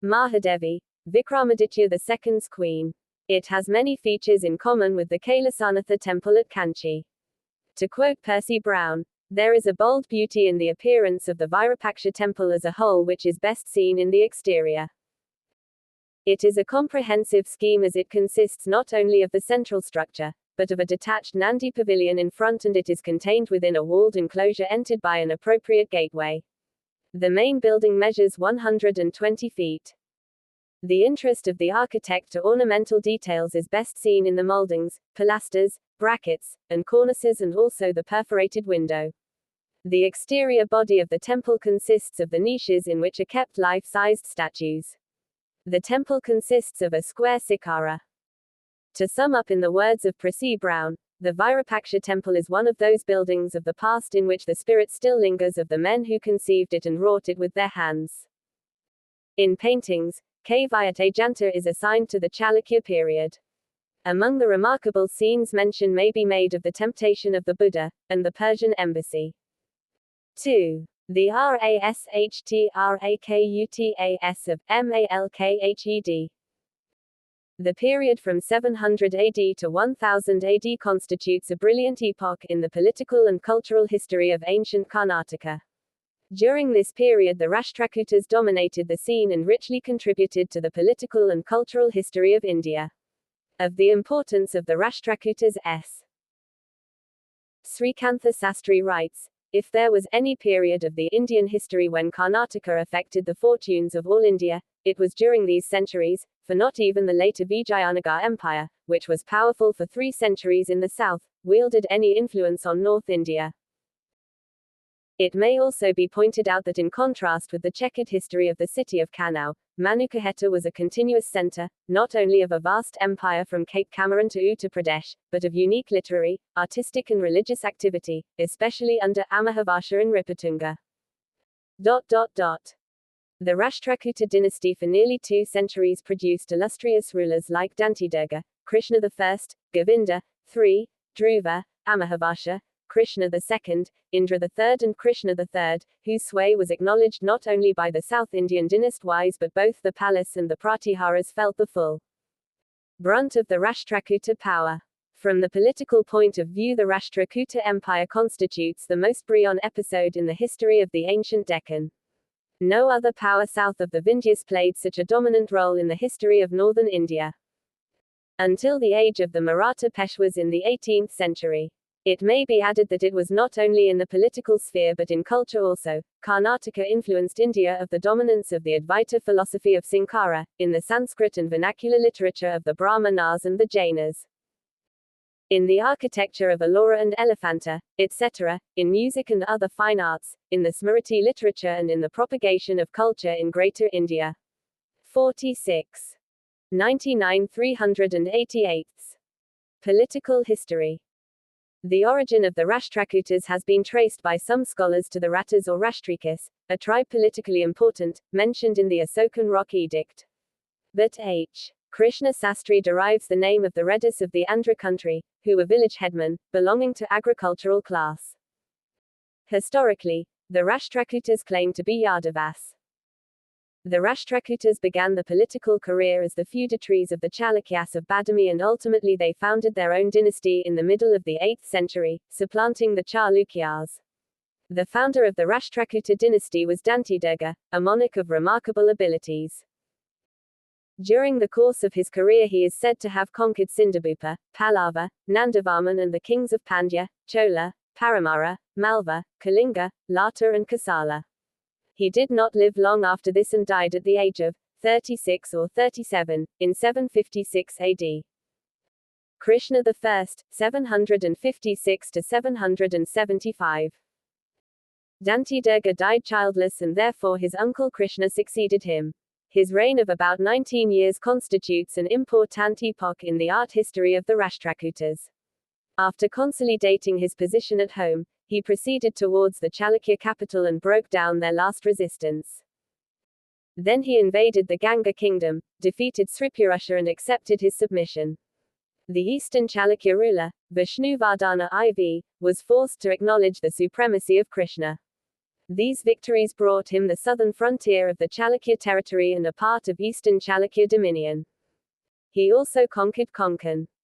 Mahadevi, Vikramaditya II's queen. It has many features in common with the Kailasanatha temple at Kanchi. To quote Percy Brown, there is a bold beauty in the appearance of the Virupaksha temple as a whole which is best seen in the exterior. It is a comprehensive scheme as it consists not only of the central structure, but of a detached Nandi pavilion in front, and it is contained within a walled enclosure entered by an appropriate gateway. The main building measures 120 feet. The interest of the architect to ornamental details is best seen in the moldings, pilasters, brackets, and cornices, and also the perforated window. The exterior body of the temple consists of the niches in which are kept life-sized statues. The temple consists of a square sikara. To sum up in the words of Percy Brown, the Virupaksha temple is one of those buildings of the past in which the spirit still lingers of the men who conceived it and wrought it with their hands. In paintings, Kayvayatejanta is assigned to the Chalukya period. Among the remarkable scenes mention may be made of the temptation of the Buddha, and the Persian embassy. 2. The Rashtrakutas of Malkhed. The period from 700 AD to 1000 AD constitutes a brilliant epoch in the political and cultural history of ancient Karnataka. During this period, the Rashtrakutas dominated the scene and richly contributed to the political and cultural history of India. Of the importance of the Rashtrakutas, S. Srikantha Sastry writes, if there was any period of the Indian history when Karnataka affected the fortunes of all India, it was during these centuries, for not even the later Vijayanagar Empire, which was powerful for 3 centuries in the south, wielded any influence on North India. It may also be pointed out that in contrast with the checkered history of the city of Kannauj, Manukaheta was a continuous center, not only of a vast empire from Cape Cameron to Uttar Pradesh, but of unique literary, artistic and religious activity, especially under Amahavasha and Ripatunga. The Rashtrakuta dynasty for nearly 2 centuries produced illustrious rulers like Dantidurga, Krishna I, Govinda III, Dhruva, Amahavasha, Krishna II, Indra III and Krishna III, whose sway was acknowledged not only by the South Indian dynast-wise but both the palace and the Pratiharas felt the full brunt of the Rashtrakuta power. From the political point of view, the Rashtrakuta Empire constitutes the most brilliant episode in the history of the ancient Deccan. No other power south of the Vindhyas played such a dominant role in the history of northern India. Until the age of the Maratha Peshwas in the 18th century. It may be added that it was not only in the political sphere but in culture also. Karnataka influenced India of the dominance of the Advaita philosophy of Sankara, in the Sanskrit and vernacular literature of the Brahmanas and the Jainas. In the architecture of Ellora and Elephanta, etc., in music and other fine arts, in the Smriti literature and in the propagation of culture in Greater India. 46. 99 388. Political history. The origin of the Rashtrakutas has been traced by some scholars to the Rattas or Rashtrikas, a tribe politically important, mentioned in the Asokan Rock Edict. But H. Krishna Sastry derives the name of the Reddis of the Andhra country, who were village headmen, belonging to agricultural class. Historically, the Rashtrakutas claim to be Yadavas. The Rashtrakutas began the political career as the feudatories of the Chalukyas of Badami, and ultimately they founded their own dynasty in the middle of the 8th century, supplanting the Chalukyas. The founder of the Rashtrakuta dynasty was Dantidurga, a monarch of remarkable abilities. During the course of his career he is said to have conquered Sindhabhupa, Pallava, Nandavarman and the kings of Pandya, Chola, Paramara, Malva, Kalinga, Lata and Kosala. He did not live long after this and died at the age of 36 or 37, in 756 AD. Krishna I, 756 to 775. Dantidurga died childless and therefore his uncle Krishna succeeded him. His reign of about 19 years constitutes an important epoch in the art history of the Rashtrakutas. After consolidating his position at home, he proceeded towards the Chalukya capital and broke down their last resistance. Then he invaded the Ganga kingdom, defeated Sripurusha and accepted his submission. The eastern Chalukya ruler, Vishnuvardhana IV, was forced to acknowledge the supremacy of Krishna. These victories brought him the southern frontier of the Chalukya territory and a part of eastern Chalukya dominion. He also conquered Konkan.